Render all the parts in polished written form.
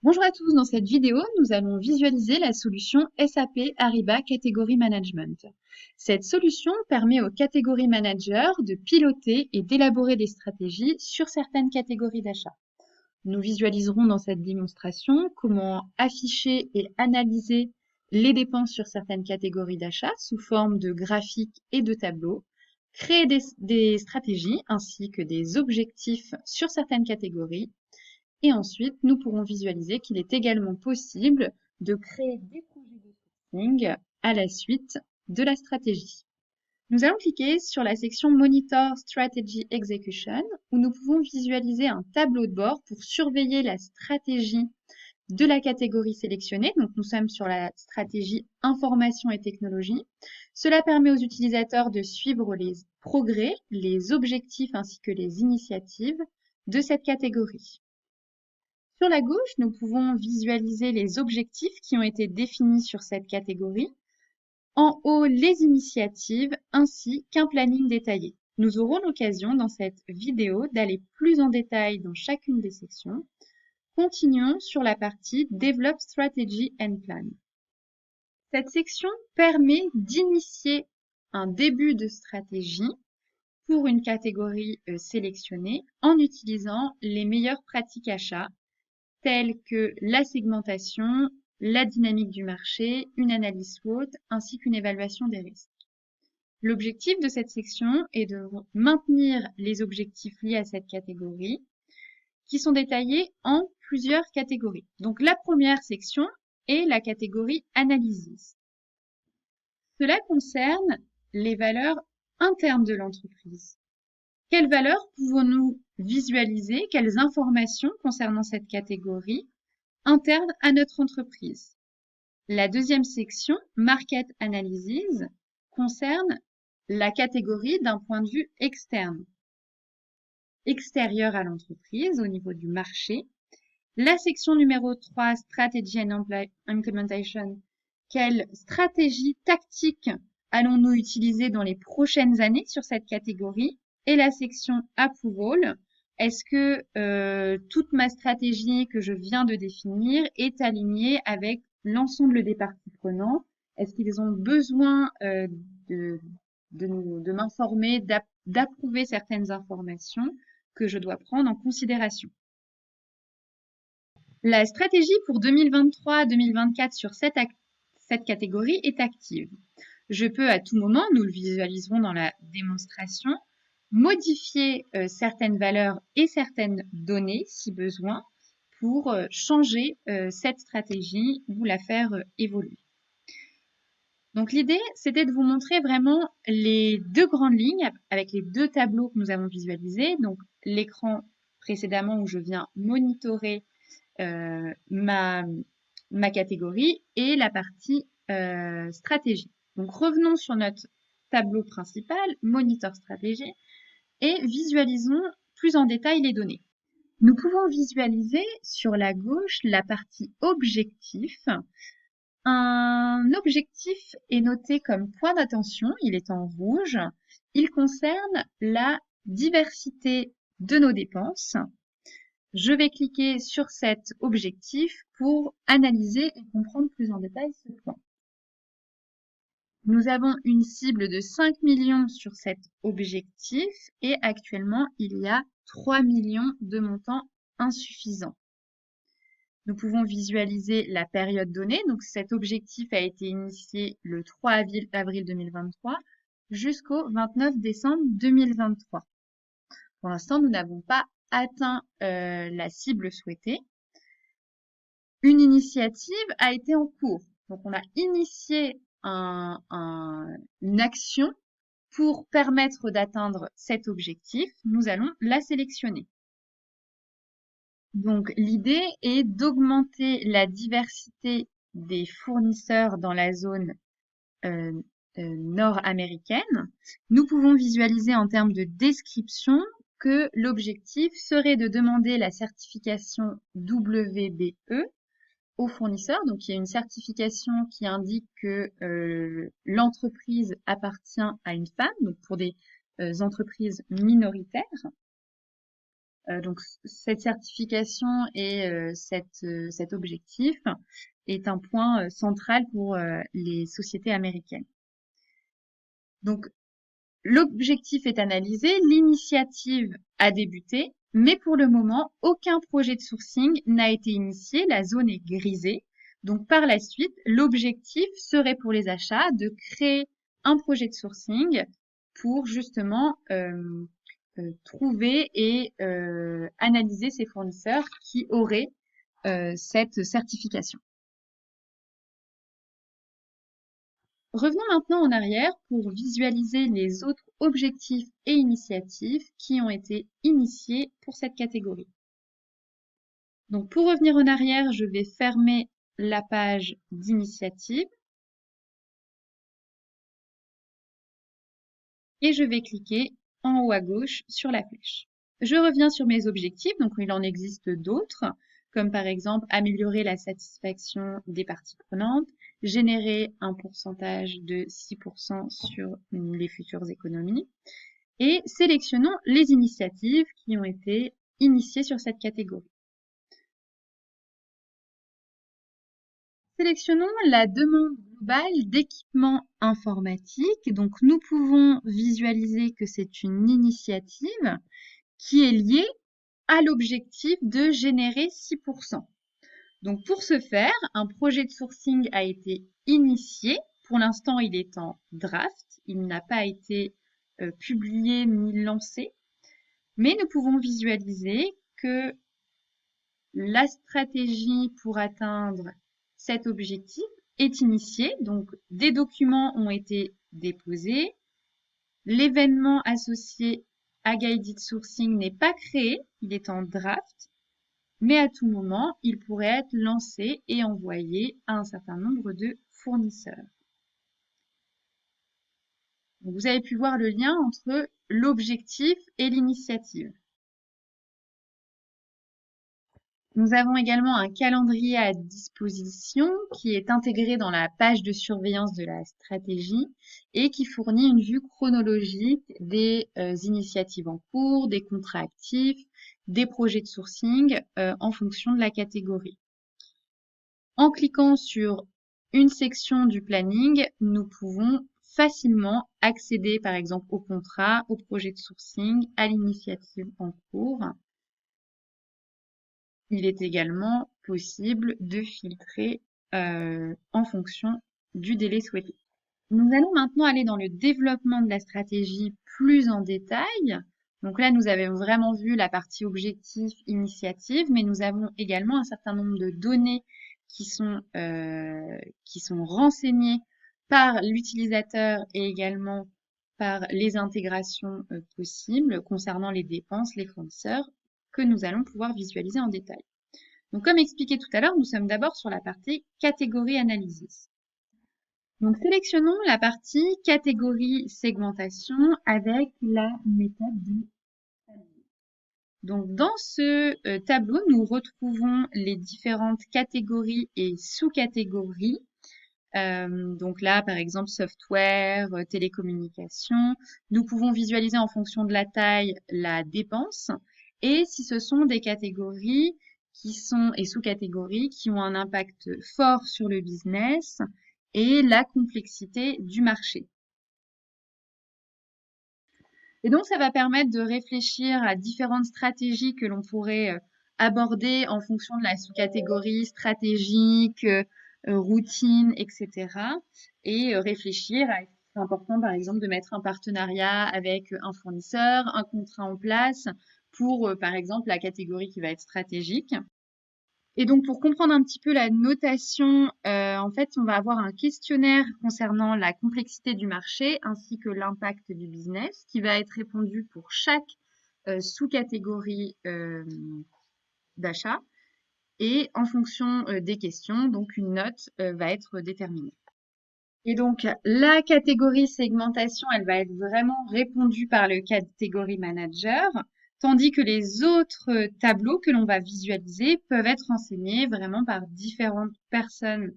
Bonjour à tous, dans cette vidéo, nous allons visualiser la solution SAP Ariba Category Management. Cette solution permet aux catégories managers de piloter et d'élaborer des stratégies sur certaines catégories d'achat. Nous visualiserons dans cette démonstration comment afficher et analyser les dépenses sur certaines catégories d'achat sous forme de graphiques et de tableaux, créer des stratégies ainsi que des objectifs sur certaines catégories. Et ensuite, nous pourrons visualiser qu'il est également possible de créer des projets de sourcing à la suite de la stratégie. Nous allons cliquer sur la section Monitor Strategy Execution où nous pouvons visualiser un tableau de bord pour surveiller la stratégie de la catégorie sélectionnée. Donc, nous sommes sur la stratégie Information et technologie. Cela permet aux utilisateurs de suivre les progrès, les objectifs ainsi que les initiatives de cette catégorie. Sur la gauche, nous pouvons visualiser les objectifs qui ont été définis sur cette catégorie. En haut, les initiatives ainsi qu'un planning détaillé. Nous aurons l'occasion dans cette vidéo d'aller plus en détail dans chacune des sections. Continuons sur la partie Develop Strategy and Plan. Cette section permet d'initier un début de stratégie pour une catégorie sélectionnée en utilisant les meilleures pratiques achats telles que la segmentation, la dynamique du marché, une analyse SWOT, ainsi qu'une évaluation des risques. L'objectif de cette section est de maintenir les objectifs liés à cette catégorie, qui sont détaillés en plusieurs catégories. Donc la première section est la catégorie Analysis. Cela concerne les valeurs internes de l'entreprise. Quelles valeurs pouvons-nous visualiser? Quelles informations concernant cette catégorie interne à notre entreprise? La deuxième section, Market Analysis, concerne la catégorie d'un point de vue externe, extérieur à l'entreprise, au niveau du marché. La section numéro 3, Strategy and Implementation, quelle stratégie tactique allons-nous utiliser dans les prochaines années sur cette catégorie? Et la section Approval, est-ce que toute ma stratégie que je viens de définir est alignée avec l'ensemble des parties prenantes? Est-ce qu'ils ont besoin de m'informer, d'approuver certaines informations que je dois prendre en considération? La stratégie pour 2023-2024 sur cette catégorie est active. Je peux à tout moment, nous le visualiserons dans la démonstration, modifier certaines valeurs et certaines données si besoin pour changer cette stratégie ou la faire évoluer. Donc l'idée, c'était de vous montrer vraiment les deux grandes lignes avec les deux tableaux que nous avons visualisés. Donc l'écran précédemment où je viens monitorer ma catégorie et la partie stratégie. Donc revenons sur notre tableau principal, Monitor Stratégie, et visualisons plus en détail les données. Nous pouvons visualiser sur la gauche la partie objectif. Un objectif est noté comme point d'attention, il est en rouge. Il concerne la diversité de nos dépenses. Je vais cliquer sur cet objectif pour analyser et comprendre plus en détail ce point. Nous avons une cible de 5 millions sur cet objectif et actuellement, il y a 3 millions de montants insuffisants. Nous pouvons visualiser la période donnée. Donc, cet objectif a été initié le 3 avril 2023 jusqu'au 29 décembre 2023. Pour l'instant, nous n'avons pas atteint la cible souhaitée. Une initiative a été en cours. Donc, on a initié une action pour permettre d'atteindre cet objectif. Nous allons la sélectionner. Donc, l'idée est d'augmenter la diversité des fournisseurs dans la zone nord-américaine. Nous pouvons visualiser en termes de description que l'objectif serait de demander la certification WBE aux fournisseurs. Donc, il y a une certification qui indique que l'entreprise appartient à une femme, donc pour des entreprises minoritaires. Donc cette certification et cet objectif est un point central pour les sociétés américaines. Donc l'objectif est analysé, l'initiative a débuté, mais pour le moment, aucun projet de sourcing n'a été initié, la zone est grisée. Donc par la suite, l'objectif serait pour les achats de créer un projet de sourcing pour justement trouver et analyser ces fournisseurs qui auraient cette certification. Revenons maintenant en arrière pour visualiser les autres objectifs et initiatives qui ont été initiés pour cette catégorie. Donc pour revenir en arrière, je vais fermer la page d'initiative et je vais cliquer en haut à gauche sur la flèche. Je reviens sur mes objectifs, donc il en existe d'autres, comme par exemple améliorer la satisfaction des parties prenantes, générer un pourcentage de 6% sur les futures économies, et sélectionnons les initiatives qui ont été initiées sur cette catégorie. Sélectionnons la demande globale d'équipement informatique. Donc, nous pouvons visualiser que c'est une initiative qui est liée à l'objectif de générer 6%. Donc, pour ce faire, un projet de sourcing a été initié. Pour l'instant, il est en draft. Il n'a pas été publié ni lancé. Mais nous pouvons visualiser que la stratégie pour atteindre cet objectif est initiée. Donc, des documents ont été déposés. L'événement associé à Guided Sourcing n'est pas créé, il est en draft, mais à tout moment, il pourrait être lancé et envoyé à un certain nombre de fournisseurs. Donc, vous avez pu voir le lien entre l'objectif et l'initiative. Nous avons également un calendrier à disposition qui est intégré dans la page de surveillance de la stratégie et qui fournit une vue chronologique des initiatives en cours, des contrats actifs, des projets de sourcing en fonction de la catégorie. En cliquant sur une section du planning, nous pouvons facilement accéder par exemple au contrat, au projet de sourcing, à l'initiative en cours. Il est également possible de filtrer en fonction du délai souhaité. Nous allons maintenant aller dans le développement de la stratégie plus en détail. Donc là, nous avons vraiment vu la partie objectif, initiative, mais nous avons également un certain nombre de données qui sont renseignées par l'utilisateur et également par les intégrations possibles concernant les dépenses, les fournisseurs, que nous allons pouvoir visualiser en détail. Donc, comme expliqué tout à l'heure, nous sommes d'abord sur la partie catégorie analysis. Donc, sélectionnons la partie catégorie segmentation avec la méthode de tableau. Donc, dans ce tableau, nous retrouvons les différentes catégories et sous-catégories. Donc là, par exemple, software, télécommunications. Nous pouvons visualiser en fonction de la taille la dépense et si ce sont des catégories qui sont et sous-catégories qui ont un impact fort sur le business et la complexité du marché. Et donc, ça va permettre de réfléchir à différentes stratégies que l'on pourrait aborder en fonction de la sous-catégorie stratégique, routine, etc. Et réfléchir à c'est important, par exemple, de mettre un partenariat avec un fournisseur, un contrat en place pour, par exemple, la catégorie qui va être stratégique. Et donc, pour comprendre un petit peu la notation, en fait, on va avoir un questionnaire concernant la complexité du marché ainsi que l'impact du business qui va être répondu pour chaque sous-catégorie d'achat. Et en fonction des questions, donc une note va être déterminée. Et donc, la catégorie segmentation, elle va être vraiment répondue par le catégorie manager, tandis que les autres tableaux que l'on va visualiser peuvent être renseignés vraiment par différentes personnes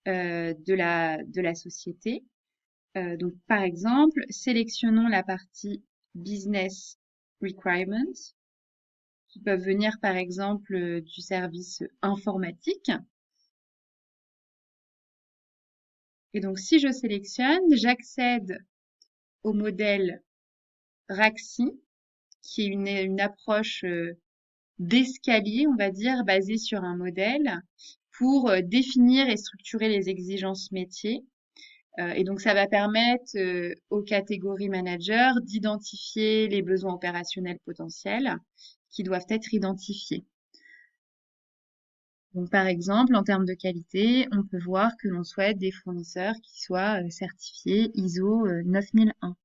de la société. Donc, par exemple, sélectionnons la partie Business Requirements, qui peuvent venir par exemple du service informatique. Et donc si je sélectionne, j'accède au modèle RACSI, qui est une approche d'escalier, on va dire, basée sur un modèle pour définir et structurer les exigences métiers. Et donc ça va permettre aux catégories managers d'identifier les besoins opérationnels potentiels qui doivent être identifiés. Donc, par exemple, en termes de qualité, on peut voir que l'on souhaite des fournisseurs qui soient certifiés ISO 9001.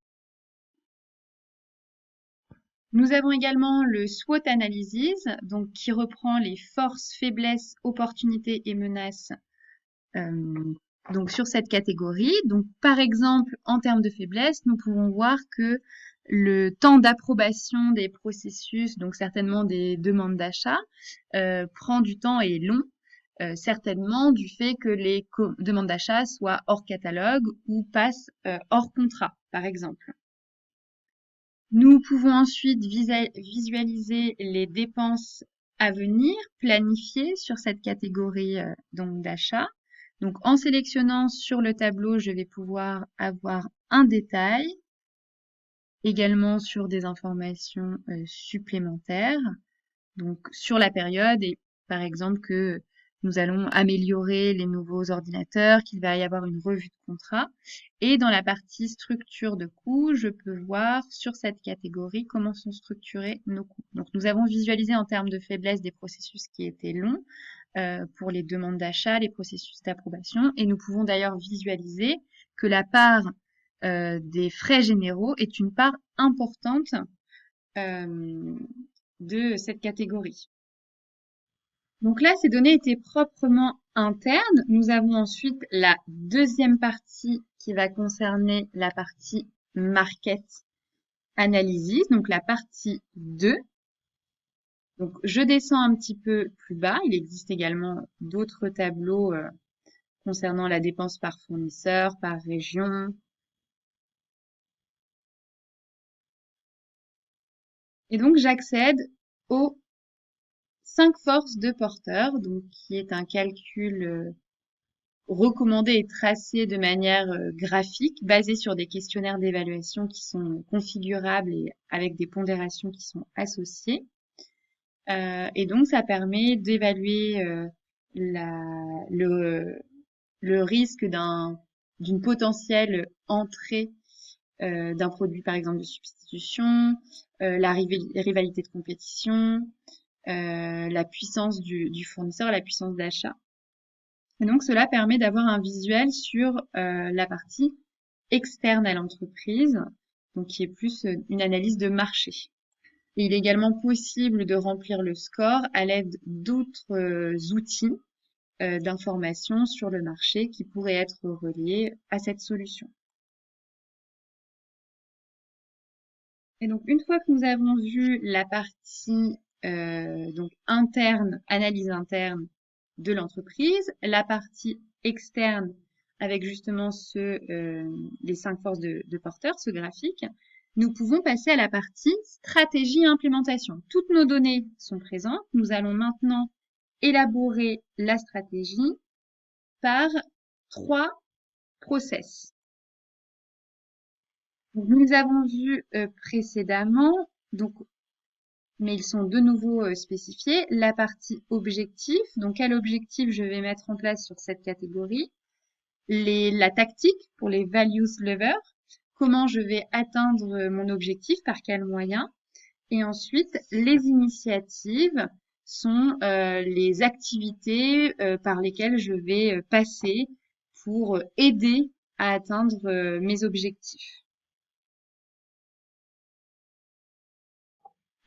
Nous avons également le SWOT Analysis, donc qui reprend les forces, faiblesses, opportunités et menaces donc sur cette catégorie. Donc, par exemple, en termes de faiblesses, nous pouvons voir que le temps d'approbation des processus, donc certainement des demandes d'achat, prend du temps et est long. Certainement du fait que les demandes d'achat soient hors catalogue ou passent hors contrat, par exemple. Nous pouvons ensuite visualiser les dépenses à venir, planifiées sur cette catégorie donc d'achat. Donc en sélectionnant sur le tableau, je vais pouvoir avoir un détail, également sur des informations supplémentaires, donc sur la période et par exemple que nous allons améliorer les nouveaux ordinateurs, qu'il va y avoir une revue de contrat. Et dans la partie structure de coûts, je peux voir sur cette catégorie comment sont structurés nos coûts. Donc nous avons visualisé en termes de faiblesse des processus qui étaient longs pour les demandes d'achat, les processus d'approbation. Et nous pouvons d'ailleurs visualiser que la part des frais généraux est une part importante de cette catégorie. Donc là, ces données étaient proprement internes. Nous avons ensuite la deuxième partie qui va concerner la partie market analysis, donc la partie 2. Donc je descends un petit peu plus bas. Il existe également d'autres tableaux concernant la dépense par fournisseur, par région. Et donc j'accède aux 5 forces de porteur, donc qui est un calcul recommandé et tracé de manière graphique, basé sur des questionnaires d'évaluation qui sont configurables et avec des pondérations qui sont associées. Et donc, ça permet d'évaluer le risque d'une potentielle entrée d'un produit, par exemple, de substitution, la rivalité de compétition, la puissance du fournisseur, la puissance d'achat. Et donc, cela permet d'avoir un visuel sur la partie externe à l'entreprise, donc qui est plus une analyse de marché. Et il est également possible de remplir le score à l'aide d'autres outils d'information sur le marché qui pourraient être reliés à cette solution. Et donc, une fois que nous avons vu la partie donc interne, analyse interne de l'entreprise, la partie externe avec justement les 5 forces de porteur, ce graphique, nous pouvons passer à la partie stratégie et implémentation. Toutes nos données sont présentes. Nous allons maintenant élaborer la stratégie par 3 process. Donc, nous les avons vus précédemment, donc, mais ils sont de nouveau spécifiés. La partie objectif, donc quel objectif je vais mettre en place sur cette catégorie. La tactique pour les values levers, comment je vais atteindre mon objectif, par quels moyens. Et ensuite, les initiatives sont les activités par lesquelles je vais passer pour aider à atteindre mes objectifs.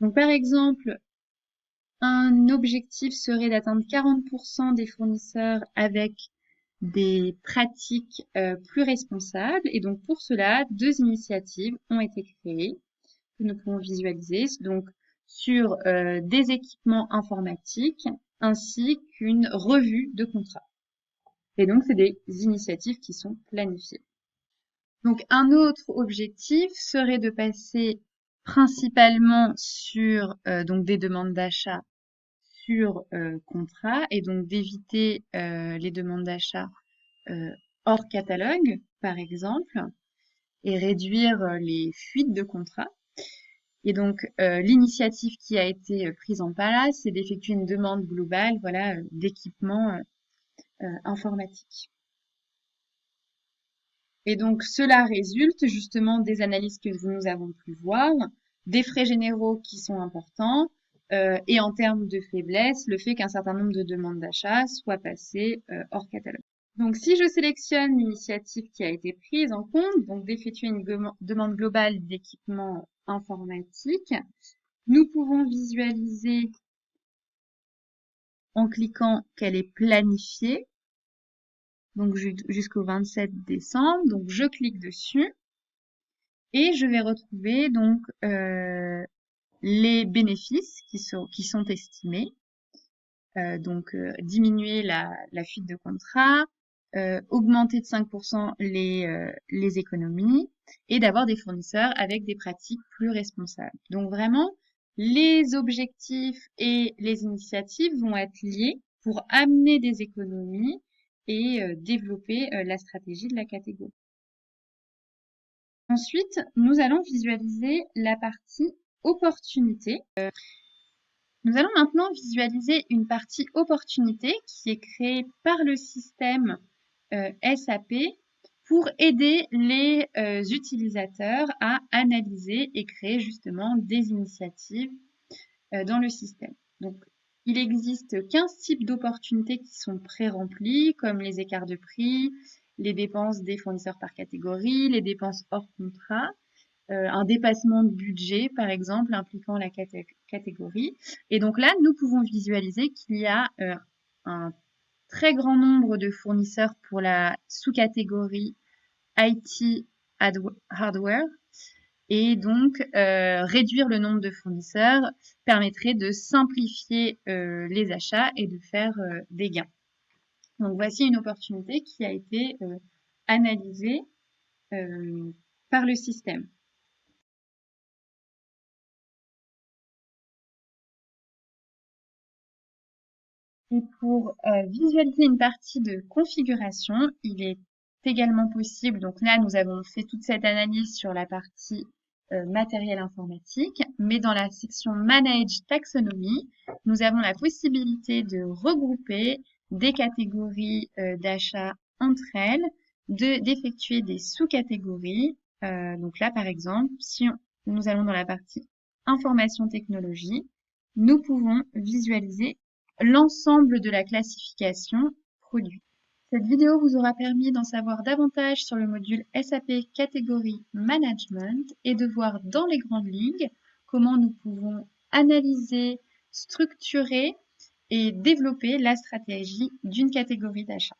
Donc, par exemple, un objectif serait d'atteindre 40% des fournisseurs avec des pratiques plus responsables. Et donc, pour cela, 2 initiatives ont été créées que nous pouvons visualiser, donc sur des équipements informatiques ainsi qu'une revue de contrat. Et donc, c'est des initiatives qui sont planifiées. Donc, un autre objectif serait de passer principalement sur donc des demandes d'achat sur contrat et donc d'éviter les demandes d'achat hors catalogue, par exemple, et réduire les fuites de contrats. Et donc, l'initiative qui a été prise en place, c'est d'effectuer une demande globale, voilà, d'équipement informatique. Et donc, cela résulte justement des analyses que nous avons pu voir, des frais généraux qui sont importants, et en termes de faiblesse, le fait qu'un certain nombre de demandes d'achat soient passées hors catalogue. Donc, si je sélectionne l'initiative qui a été prise en compte, donc d'effectuer une demande globale d'équipement informatique, nous pouvons visualiser en cliquant qu'elle est planifiée, donc jusqu'au 27 décembre. Donc, je clique dessus et je vais retrouver donc les bénéfices qui sont estimés. Donc, diminuer la fuite de contrat, augmenter de 5% les économies et d'avoir des fournisseurs avec des pratiques plus responsables. Donc vraiment, les objectifs et les initiatives vont être liés pour amener des économies et développer la stratégie de la catégorie. Ensuite, nous allons visualiser la partie opportunité. Nous allons maintenant visualiser une partie opportunité qui est créée par le système SAP pour aider les utilisateurs à analyser et créer justement des initiatives dans le système. Donc, il existe 15 types d'opportunités qui sont pré-remplis, comme les écarts de prix, les dépenses des fournisseurs par catégorie, les dépenses hors contrat, un dépassement de budget, par exemple, impliquant la catégorie. Et donc là, nous pouvons visualiser qu'il y a un très grand nombre de fournisseurs pour la sous-catégorie IT Hardware. Et donc, réduire le nombre de fournisseurs permettrait de simplifier les achats et de faire des gains. Donc, voici une opportunité qui a été analysée par le système. Et pour visualiser une partie de configuration, il est également possible, donc là nous avons fait toute cette analyse sur la partie matériel informatique, mais dans la section Manage Taxonomy, nous avons la possibilité de regrouper des catégories d'achat entre elles, d'effectuer des sous-catégories. Donc là par exemple, si nous allons dans la partie information technologie, nous pouvons visualiser l'ensemble de la classification produit. Cette vidéo vous aura permis d'en savoir davantage sur le module SAP Category Management et de voir dans les grandes lignes comment nous pouvons analyser, structurer et développer la stratégie d'une catégorie d'achat.